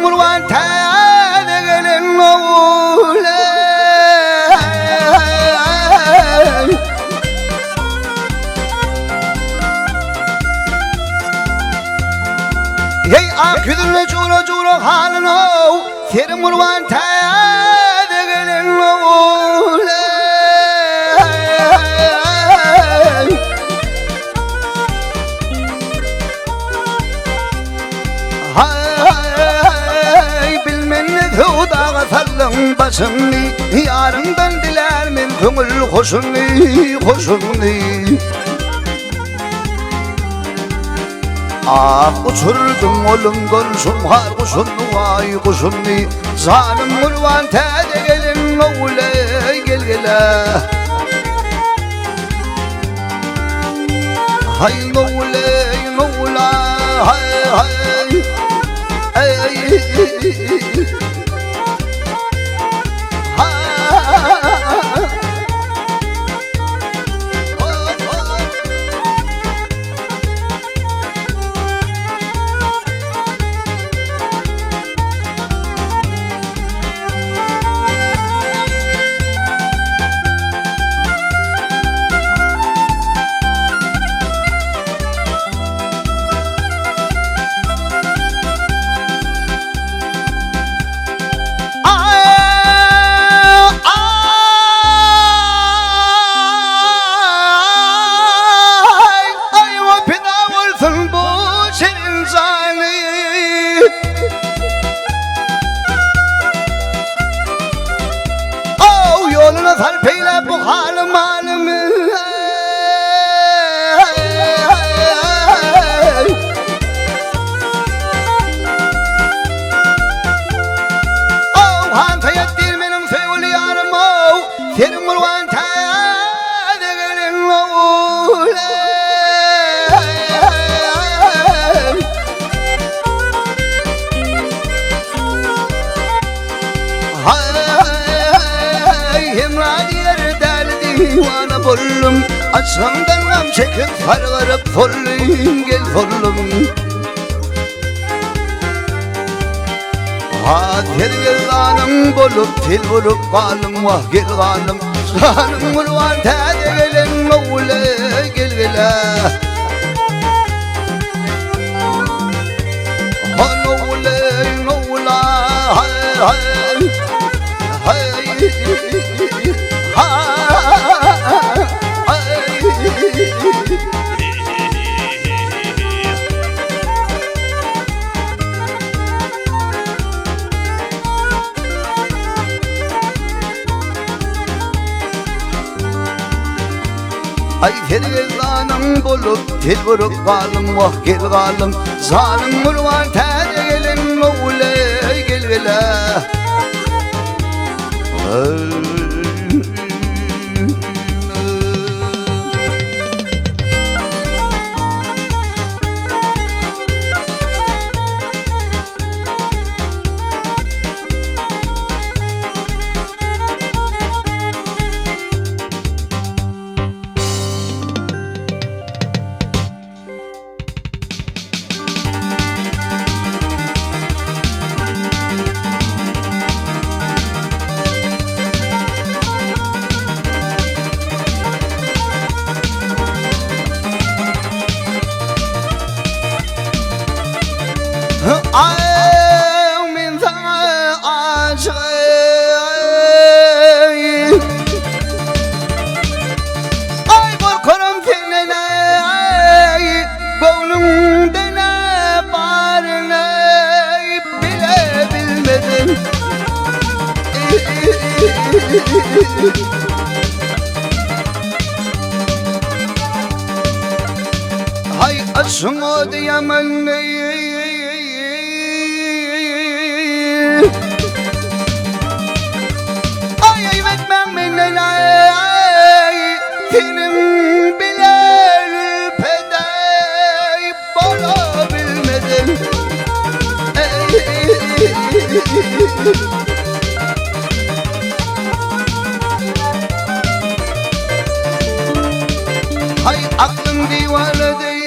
murvan tane gelin oğule. Hey aküdünle cura cura halin o. Seni murvan tane gelin oğule. Dağa sallın başını, yarından diler min köngül hoşunu, hoşunu. Ah uçurdum olumdan şumhar kuşunu, ay kuşunu. Zalim murvan tede gelin oğule, gel gele. Hay noğule, noğula, hay hay. Ay sarpeyle bu halim halimi. Oh hantaya dilmenin söyle yarım o. Senin murvan tane gelin oğule. Divana bollum, açsamdan gam çekip fargarıp folluyum, gel follum. Ha gel gel kanım bolup, til bulup kalım, vah gel kanım. Sanım murvan tade gelen oğule, gel gele. Ha noğule, noğula, hay hay, hay. Ay gel gel kanım bulup, til vurup kalım, vah gel kalım. Zalim murvan tane gelin oğule, gel gele. Ay min sana aşık. Ay korkarım kendine, ay gönlümde ne var ne bile bilmedim. Ay aşkına diyemem ne. Ay etmem minne ay senin bile ülpedey bana bilmedim. Ay aklım divane değil.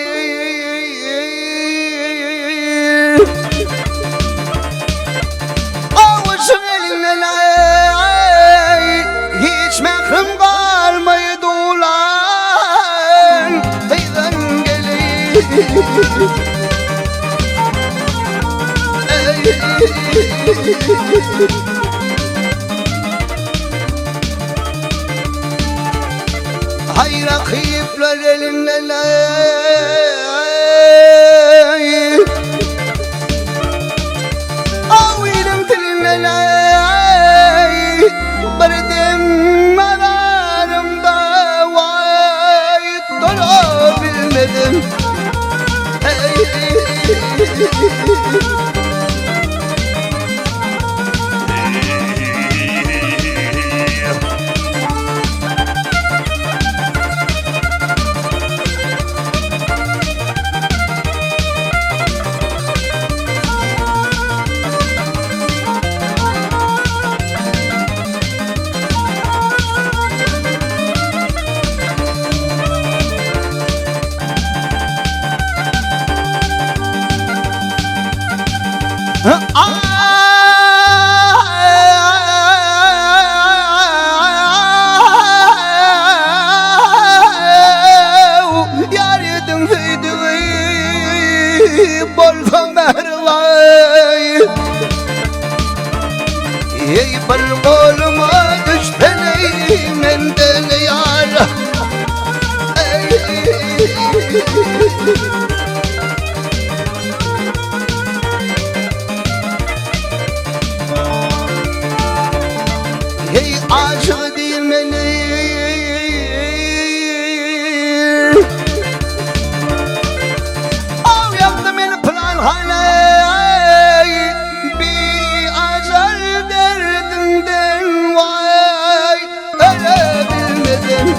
hayra kıyıplar elinden avilim tilinden bardım ararımda vay dolabilmedim. Yar yedin feydi bol femer vay. Ey bal koluma düşpeney menden yar. Hey aşık değmeli av yaptı beni plan halay bir acel derdinden vay ölebilmedim.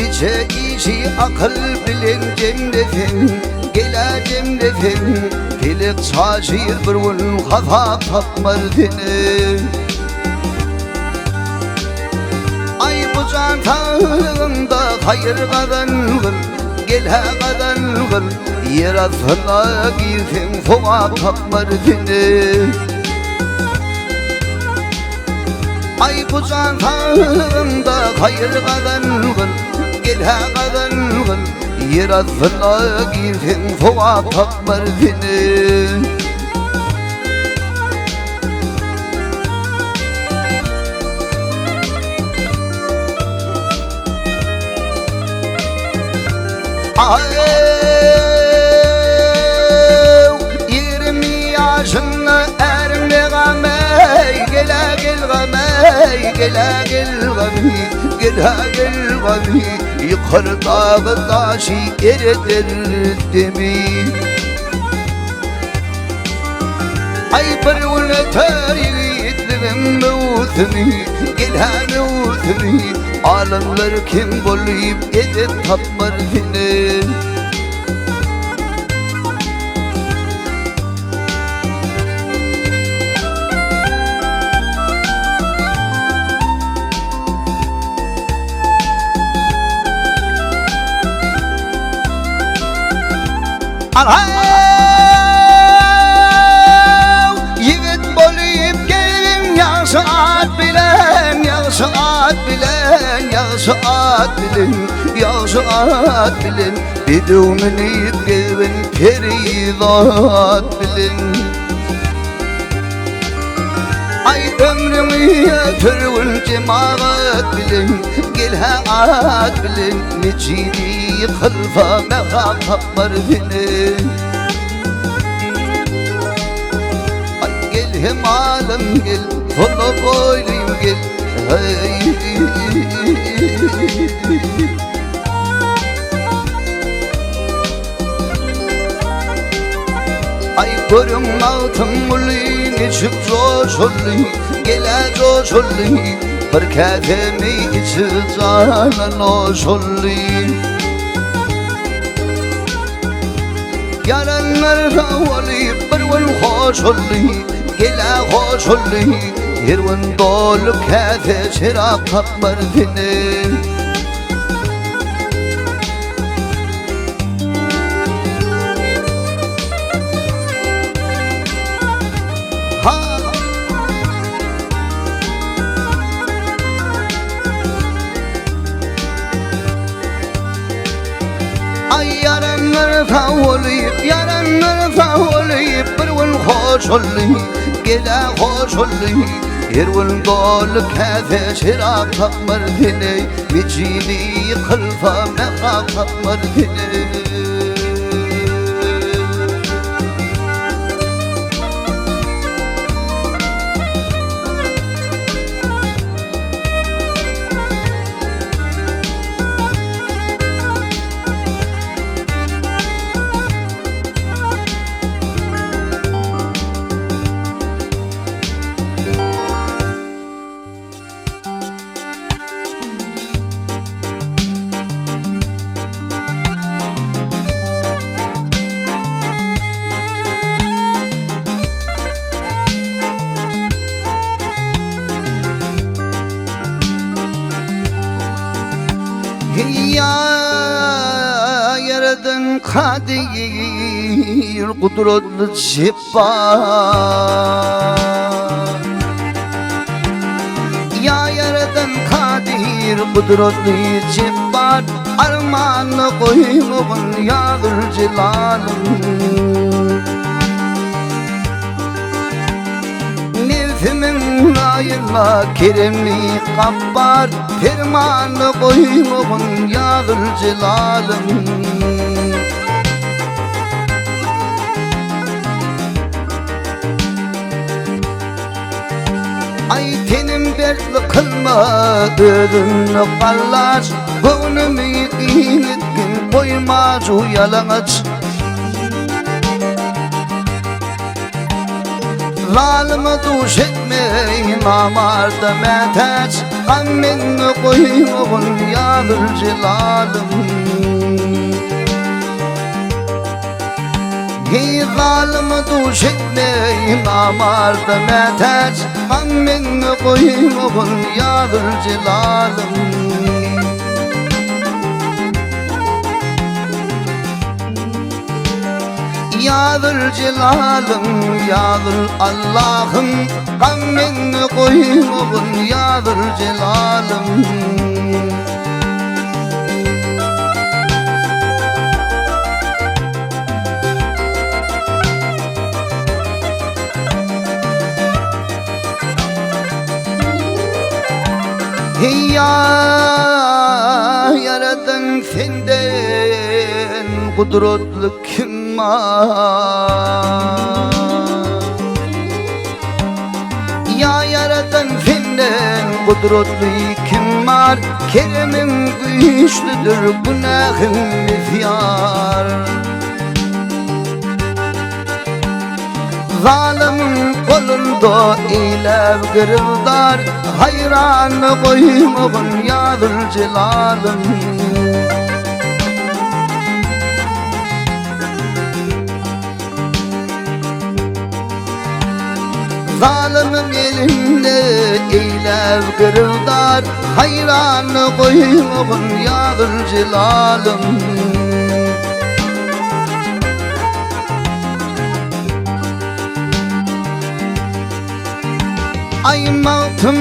Nice işi akıl bilen cemretin gele cemretin Gelek saçır bir gün kafa tapmardini Ay bu can tanrımda hayır kazanır Gele kazanır yer altına girsin fova tapmardini Ay bu can tanrımda hayır kazanır Gele kazanır yer altına girsin fova tapmardini Yirmi yaşında erme gamey Gele gel gamey Gele gel gamey Gele gel gamey Yukarı dağı taşı eritir demi Ay bir uleter yiğitliğim mevtimi Gele mevtimi Alemler kim bolayıp edip tapmardini Yiğit bolayıp gelin ya saat bilen ya saat bilen ya saat bilen ya saat bilen Bedumini gelin peridat bilen Ay ömrümü yatırın cemaat bilen Gel haat bilen Necidi kılfa meha tapmar bilen hem alem gel Tolu boyluyum gel Ay görüm altın buluyun içip coşuluyun Gele coşuluyun bir kefemi içi canan oşuluyun Yaranlar da olayıp bir gün hoş olayım Gele hoş olayım Her gün dolu kefe çırak kapmar dine Ha Ay yaranlar da olayıp yaranlar da olayıp bir gün hoş olayım Gele hoş olayım Her gün dolu kefe çırak kapmar dine Mecili kılfa mehra kapmar dine Ya yaradan kadir kudretli cebbar Ya yaradan kadir kudretli cebbar Armanı koymuğun yadır celalım Mevhimin ayırla keremli kappar Fermanı koymuğun yağır celalım Ay tenim berli kılmadığın kallar Gönlümü inetkin koymaz uyalanaç Zalimi duş etmeyin amarda meteç Gammenni koymuğun yadır celalım Hey zalimi duş etmeyin amarda meteç Gammenni koymuğun yadır celalım Yadır celalım, yadır Allah'ım Gammenni koymuğun yadır celalım Hey ya yaradan senden kudretli kim Ya yaradan senden kudretli kim var Keremin güçlüdür günahın mizyar Zalimin kolunda eylem kırıldar Hayranı koymuğun yadır celalım Zalimin elinde eylem kırıldar Hayranı koymuğun yadır celalım Ay mağtım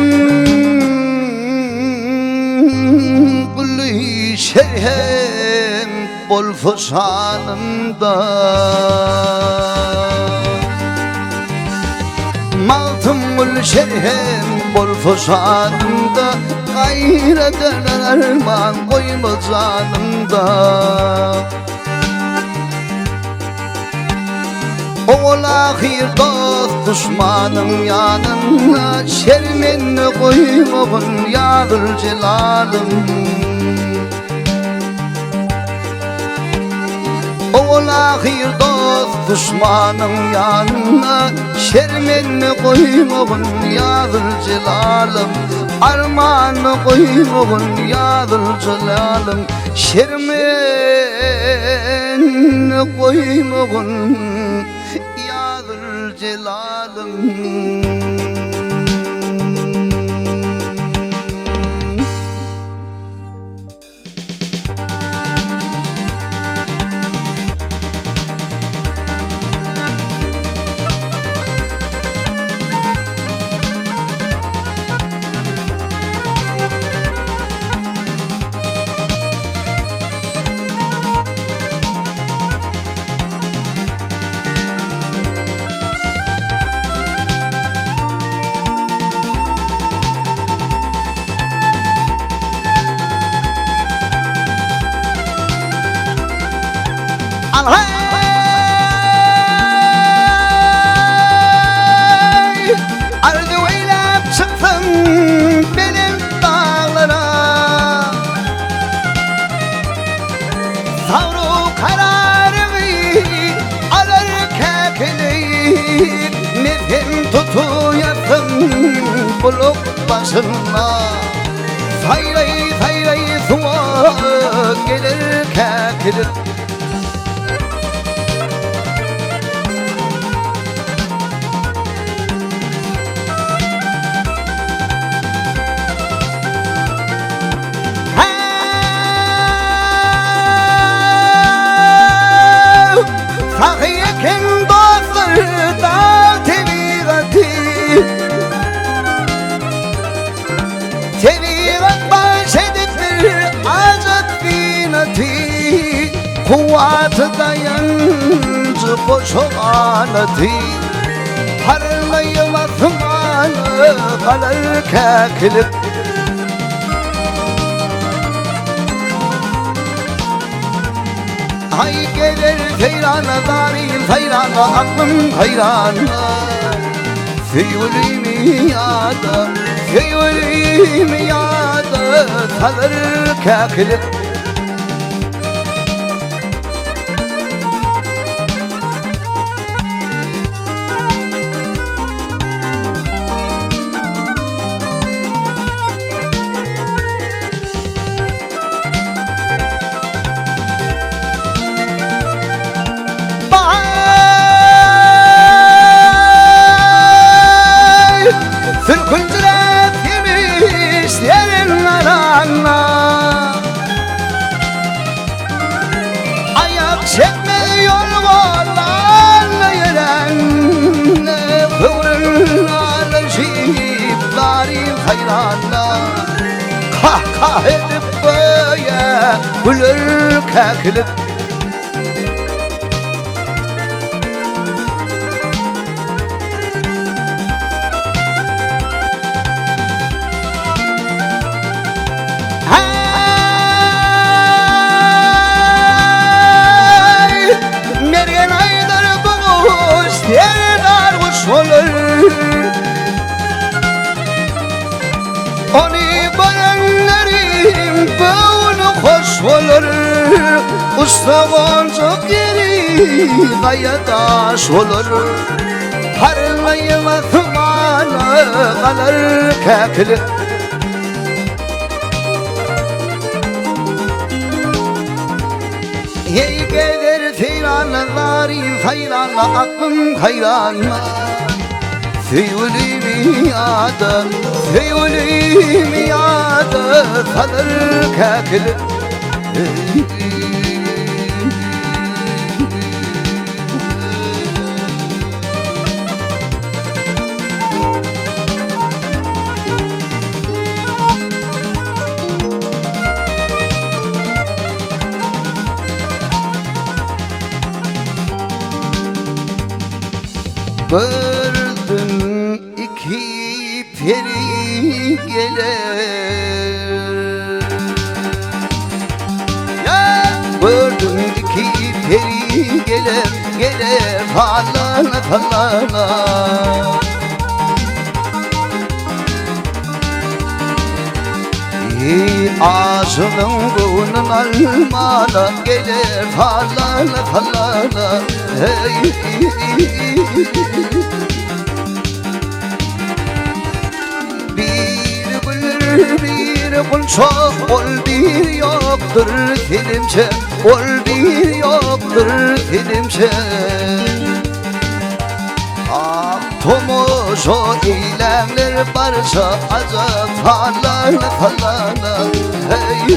kulli şerhem bol fısanımda Mağtım kulli şerhem bol fısanımda Gayreden arman koyma canımda Oğul ahir dost düşmanın yanına şermenini koymağın yağdır celalım. Oğul ahir dost düşmanın yanına şermenini koymağın yağdır celalım. Armağanı koymağın yağdır celalım. Şermenini koymağın yağdır celalım. Hey, ardı oylap çıktım benim dağlara. Savru kararımı alır kekeleyip nefem tutuyasın buluk başına. Sayrayı sayrayı suğa gelir kekelir. Sahiyekin dostları da tebiğati, tebiğat baş ediptir acık binati. Kuvvet dayancı boşuğanati, parlayamaz manı kalır kekilip. Hay gelir feyrana zarim feyrana aklım hayrana. Feyulimi yada, feyulimi yada kalır kekilip. Sürküntüler yemiş yerin arana. Ayak çekme yol varlan yeren. Kıvrın alışıp darim hayrana. Kahkah edip böyle gülür kekilip. Onu görenlerin böyle hoş olur. Usta boncuk yeri kayadaş olur. Parlayamaz manı kalır kekilip. Hey gelir feyranla zarim feyranla aklım hayranla. Feyulimi yada, feyulimi yada kalır kekilip. Gördüm iki peri gelir. Ya gördüm iki peri gelir gelir fallana fallana. Ağzının bunun almana gelir fallana fallana. Hey. Bir bilir bir kul çok ol bir yoktur filmçe. Ol bir yoktur filmçe. Ah tomuz o eylemler barsa azap fallana fallana. Hey.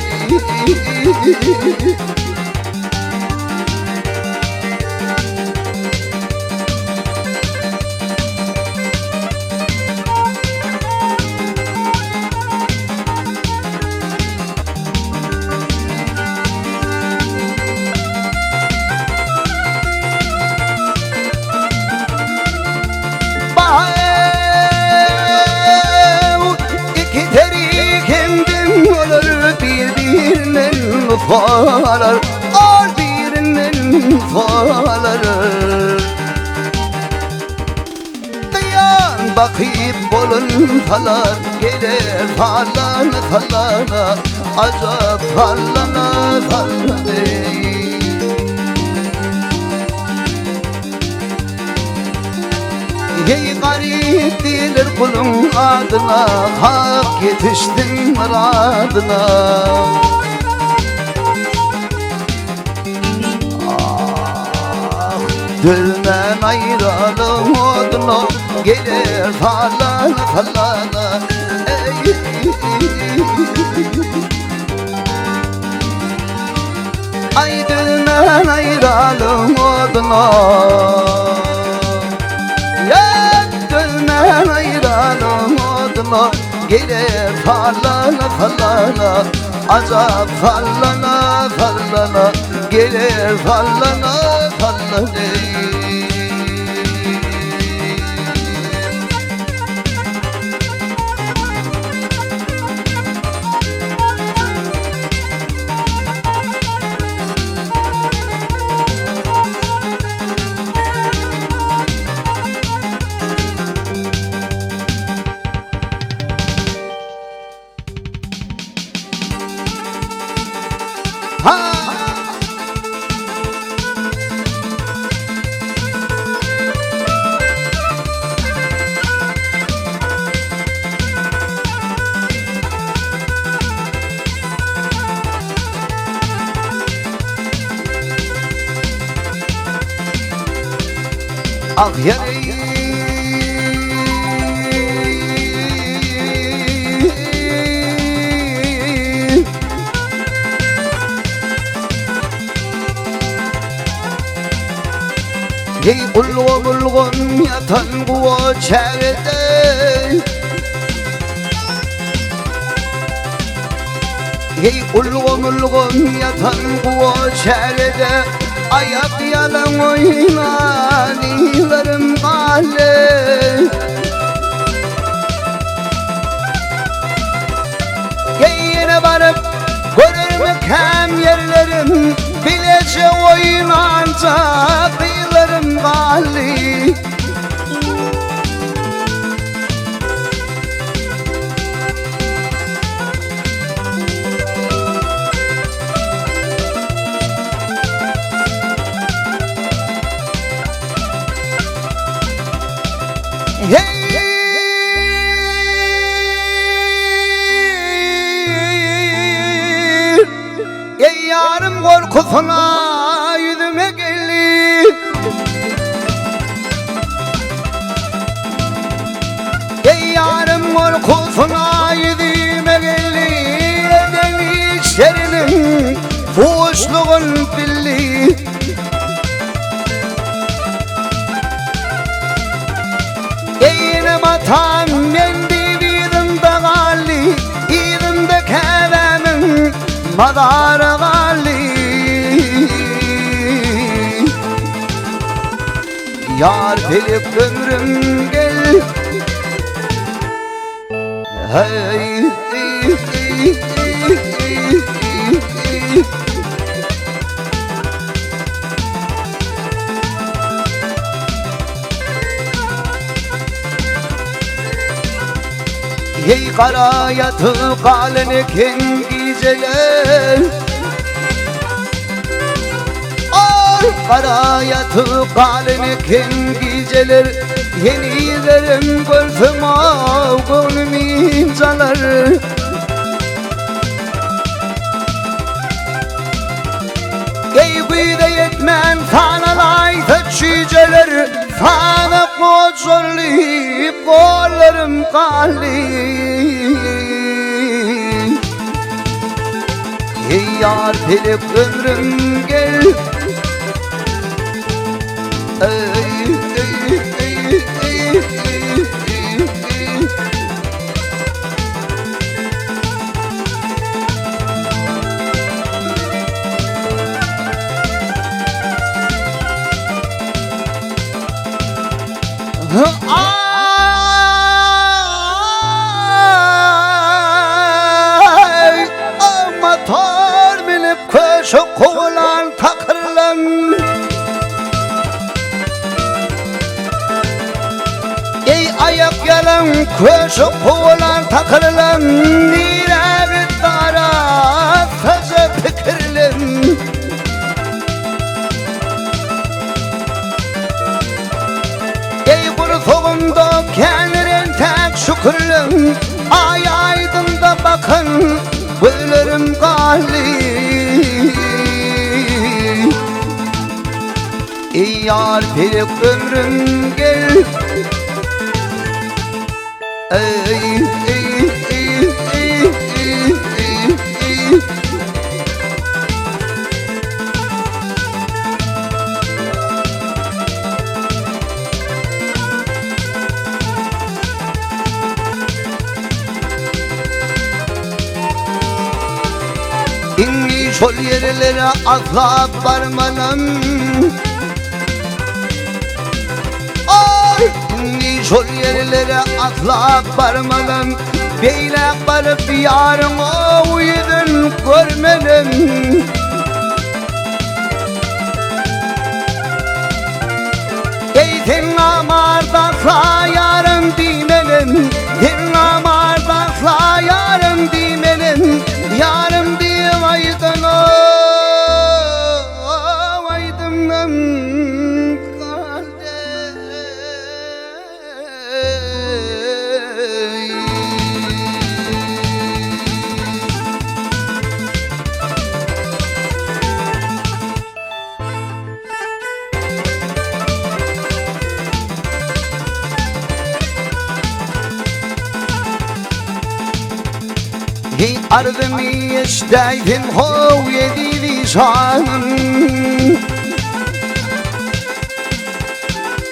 Falar, al birinin faları. Dayan bakayım bolun falar, gelir falana falana, azap falana falana. Ey garip dilir kulun adına, hak yetiştin muradına. Dilden ayrılım odunu gelir fallana fallana. Ey. Ay dilden ayrılım odunu. Ya dilden ayrılım odunu gelir fallana fallana. Azap fallana fallana. Gelir fallana fallana. Ah yare. Hey ulgon ulgon yatan kuva çerede. Hey ulgon ulgon yatan kuva çerede. Ayak yalan oynanilerim mahalle. Yine varıp görür mekan yerlerim. Bilece oynanca kıyılarım mahalle. Ey yarım korkusuna yüzüme geldi. Ey yarım korkusuna yüzüme geldi. Edeli işlerinin boşluğun billi. Eynim atan mendi birinde gali. İrinde keremin madarı gali. Yar gelip ömrüm gel. Hey, hey, hey, hey, hey, hey. Ey karayatı kalene kengiceler, ay karayatı kalene kengiceler, yenilerim golfüm ağım imzalar. Ey gıyda yetmen fanalay taçiceler, fana koçorlayıp kollarım kalli. Ey yar telip ömrüm gel, ey ey ey ey ey. Ay amatör binip köşe kovulan takırlan, ey ayak yalan köşe kovulan takırlan, nire bir dara sözü fikirlen. Soğumda kendin tek şükürlüm, ay aydın'da bakın ölürüm gali. Ey yar tek ömrüm gel, ey ey ey ey ey ey. İnmiş ol yerlere asla varmanam, ay inmiş ol yerlere asla varmanam, beyle varıp yarın o yüzün görmenim. Ey sen amarda sayarım dimenim, sen amarda sayarım dimenim, yarım diyem aydın o aydınım kalde. Hey ardımı işteydim ho yedi lisanım,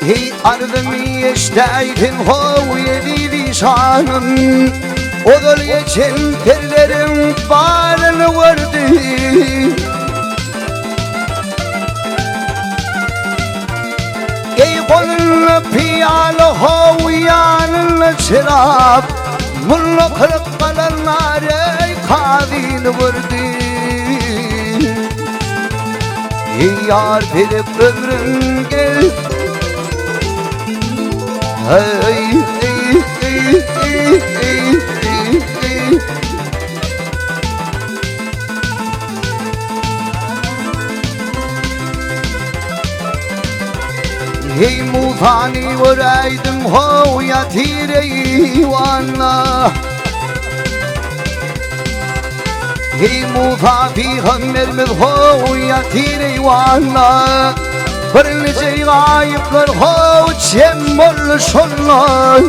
hey ardımı işteydim ho yedi lisanım, odul geçen terlerim bağrını vurdu. Ey kolunla piyalı ho yanınla çırak, mullu kırık kalanlar ey kadil vurdu. Ey yar bilip ömrüm gel, ey ey ey ey ey ey. Ey mufani vuraydım ho yatire vanna, ey mufa peygamberimiz ho yatire vanna, bir nice gayipler ho çemmol şollar.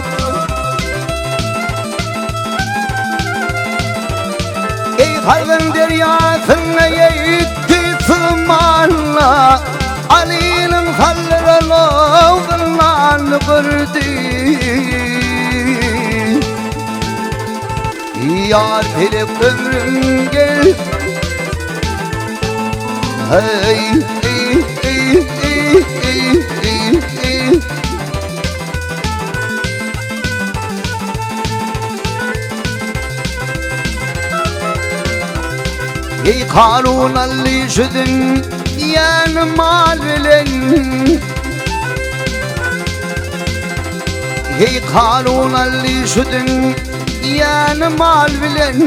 Ey kalbin deryasına yitti tırmanla, Ali'nin sallarına ağzından kırdı. Yar bilip ömrüm gel, hey ey ey ey ey ey ey. Ey kanun alli şüdün yan malilen, ey kanun alli şüdün yani mal bilen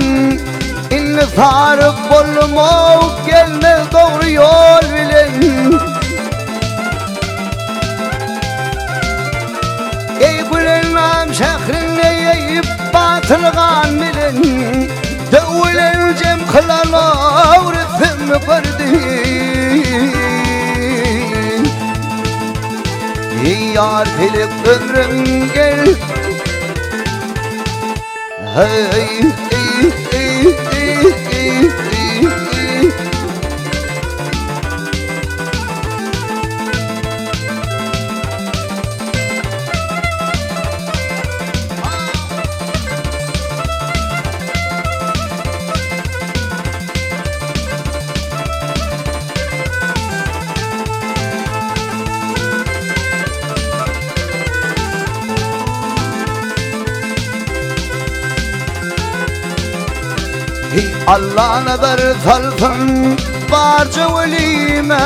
İntisarı bulmak gelmez doğru yol bilen Ey gülenam şehrine yiyip batılgan bilen Dövülen cem kılan avretim kırdın Ey yar felek ömrüm gel Hey ey ey ey ey ey Allah nazar salsın barca velime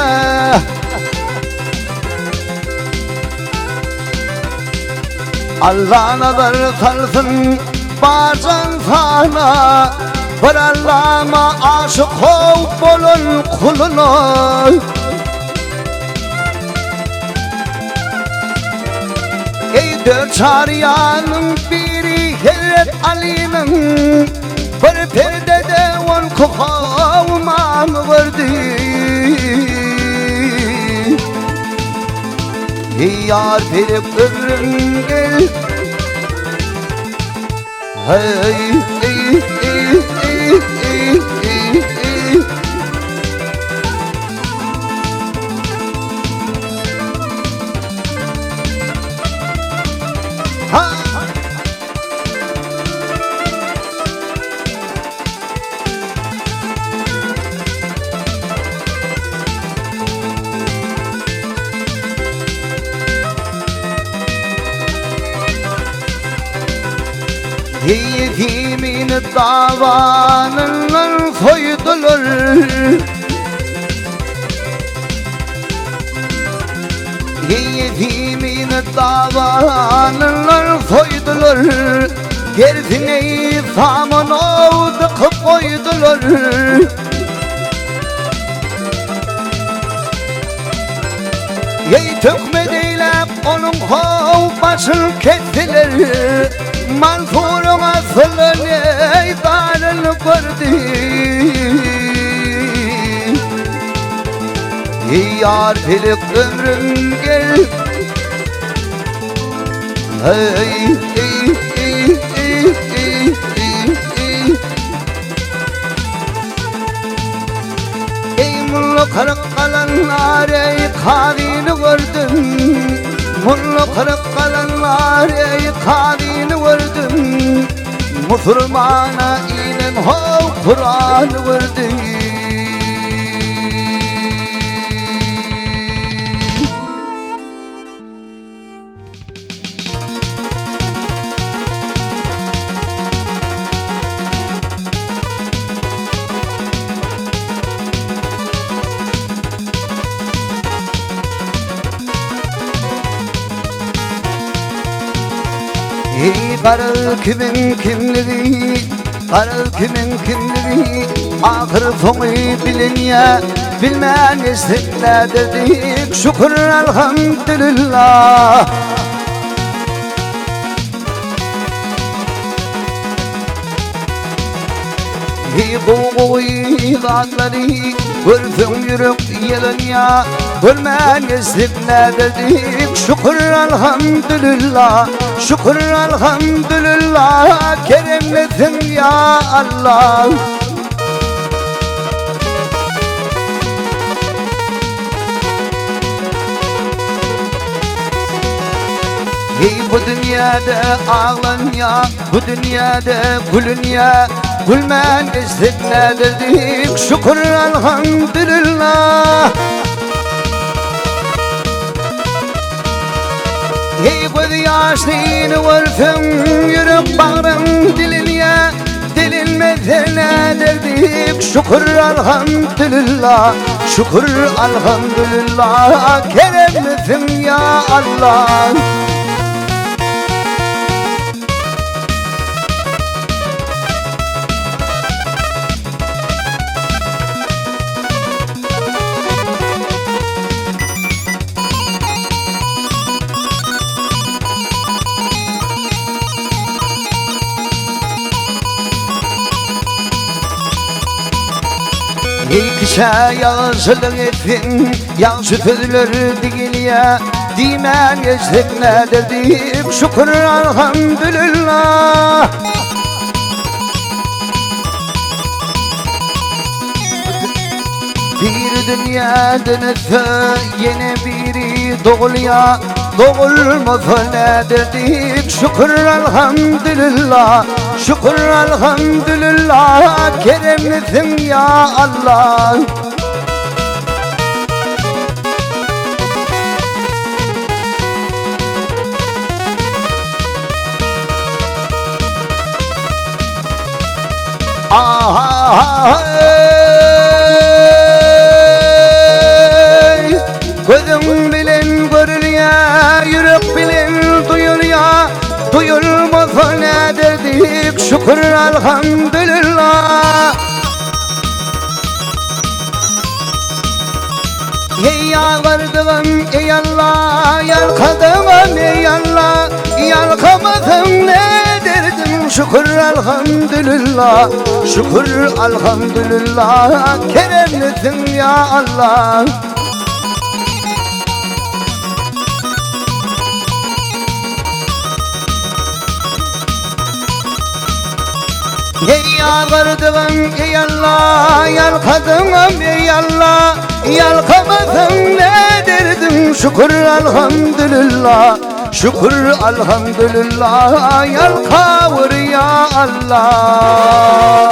Allah nazar salsın barca sana Bir Allah'ıma aşık olup olun kuluna Ey dört çariyanın biri Hazret Ali'nin Bir perdede on kuhavman vardı Ey yar felek ömrüm gel Hey ey ey ey ey ey ey Ha Yetimin davanından soydular Yetimin davanından soydular Gerisini saman avdık koydular Yey tökmedeylep onun hov başını kettiler Mansur'un asılını eydanını gördü Ey yar felek ömrüm gel Hey ey ey ey ey ey Ey mullu kırık kalanlar ey kadini gördüm Mullu kırık kalanlar ey kadini gördüm Müslümana inen hov Kur'an gördüm Ey karı kimin kimliği, karı kimin kimliği Ahır sonu bilin ya, bilmeyen isimle dedik Şükür elhamdülillah Ey bu izatları, görsün yürük yelin ya Bilmeyen isimle dedik Şükür elhamdülillah Şükür elhamdülillah Keremlisin ya Allah Ey bu dünyada ağlan ya Bu dünyada gülün ya Gülmen isimle dedik Şükür elhamdülillah Ey göz yaşlığını vursun yürük bağrım dilin ya Dilinmezine derdik şükür elhamdülillah Şükür elhamdülillah Keremlisin ya Allah İlkişe yazılın ettin yazı tüdülür değil ya Dimen geçtik ne dedim şükür elhamdülillah Bir dünya dönütü yine biri doğuluya Doğulmasa ne dedik şükür elhamdülillah Şükür elhamdülillah Keremlisin ya Allah Aha gözüm bilin görülüyor, yürek bilin duyuluyor Duyulmasa ne dedik şükür elhamdülillah Ey yalvardım ey Allah, yalkadım ey Allah Yalkamadım ne derdim şükür elhamdülillah Şükür elhamdülillah Keremlisin ya Allah Ey yalvardım ey Allah, yalkadım ey Allah Yalkamadım ne derdim şükür elhamdülillah Şükür elhamdülillah yalkavur ya Allah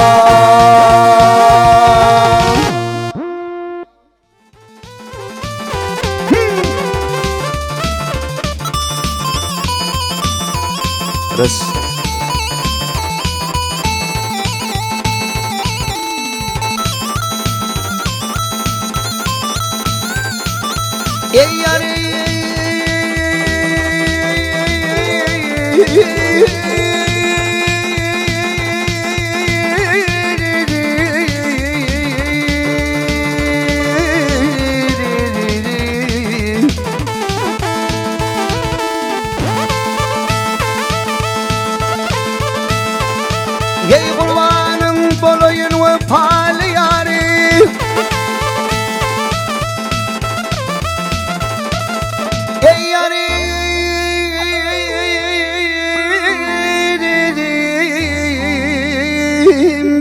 Res Ey yari Ey kurbanım bolayın ve pali yari Ey yari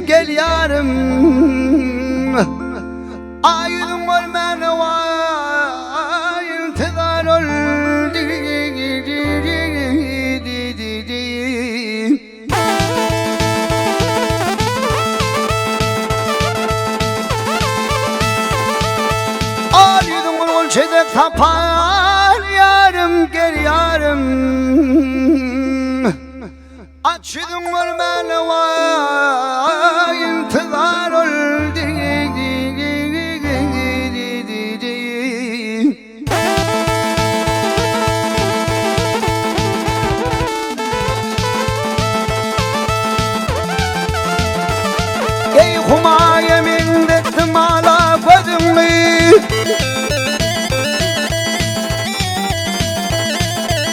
gel yarım Aydın var beni var intizar oldu Aydın var çedek tapar yarım gel yarım Açıdın var beni var intizar oldu Ey huma yemin ettim ala gözümü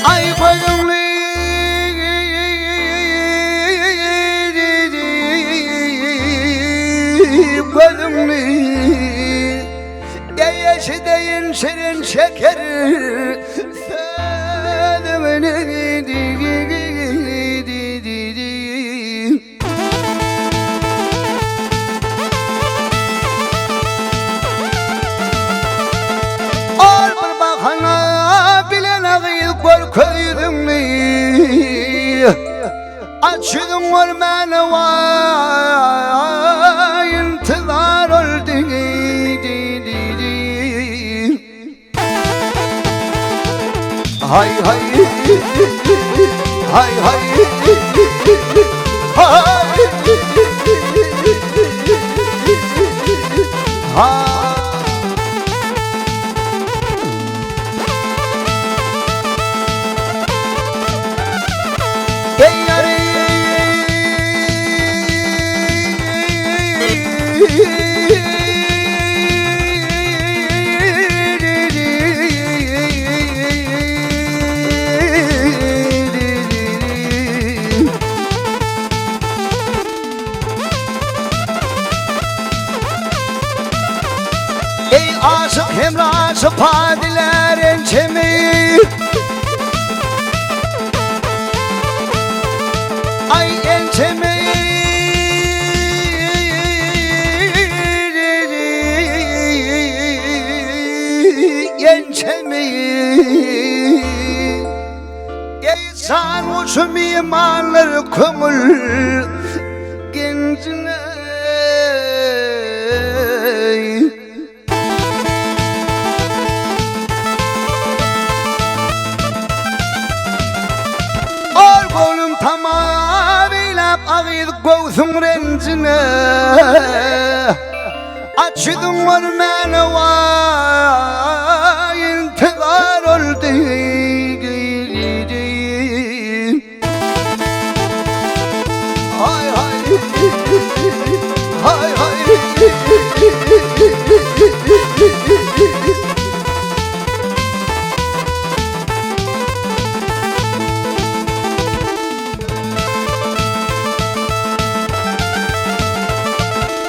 Ay gözümü Gözümü Ey eşideyin şirin şeker Sözümünü Al bir bakana bilene gıyıl gör köydümü Açıdın var beni var intizar oldu Hay hay hay hay hay Ey yari aşık hemrası padiler ençemi. Ay ençemi. Ençemi. Ey sarhoşum imanları kömür gencine. Orgulum tamamıyla ağıydı göğsüm rencine. Açıdın ormanı var intihar oldu. Hay hay hay hay.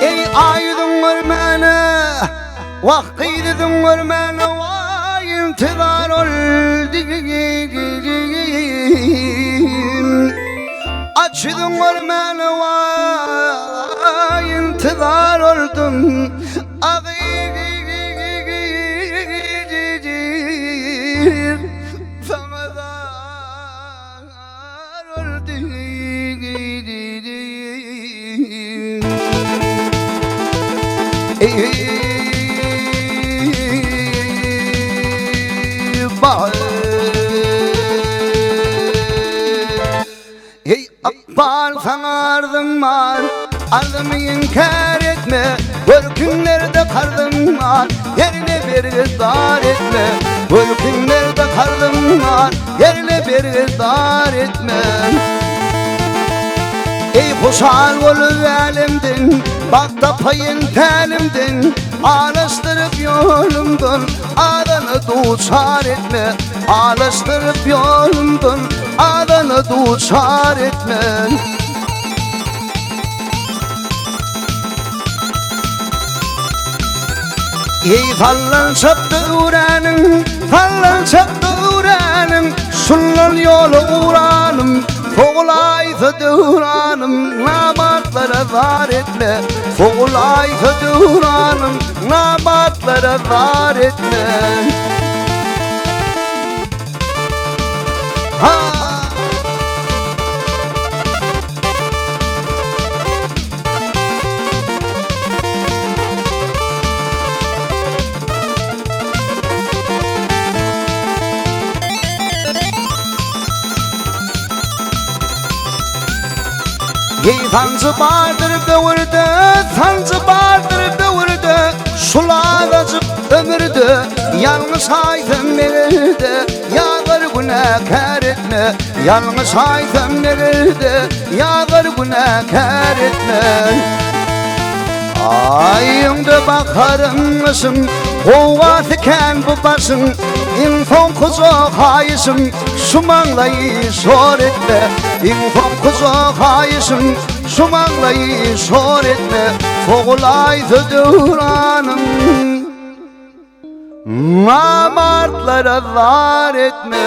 Ey aydın ormanı, vakıydın ormanı, vay intihar oldu. Açıdın ormanı, vay intihar oldum. Ağır sana dar oldu. Ey akbal sanardım var, ardımı inkar etme. Görkünlerde kardım var, yerine bir dar etme. Görkünlerde kardım var, yerine bir dar etme. Ey kuşal olu elimden, bak da payın telimden. Ağlaştırıp yolumdan, adanı duçar etme. Ağlaştırıp yolumdan, adanı duçar etme. Ey fallan çaptı uğranım, fallan çaptı uğranım. Şunlan yolu uğranım, Foğulaydı duranım, namatlara zar etme. Foğulaydı duranım, namatlara zar etme. Ha! Ey Zanzibar'dır dövürdü, Zanzibar'dır dövürdü. Sular acıp ömürdü, yalnız haydım verirdi. Yağlar günahkar etme, yalnız haydım verirdi. Yağlar günahkar etme. Ayımda bakarım ısım, kovası bu basın. İnfon kuzu hayısım, sumanlayı sor etme. İnfon kuzu hayısım, sumanlayı sor etme. Foğulaydı duranım, namartlara zar etme.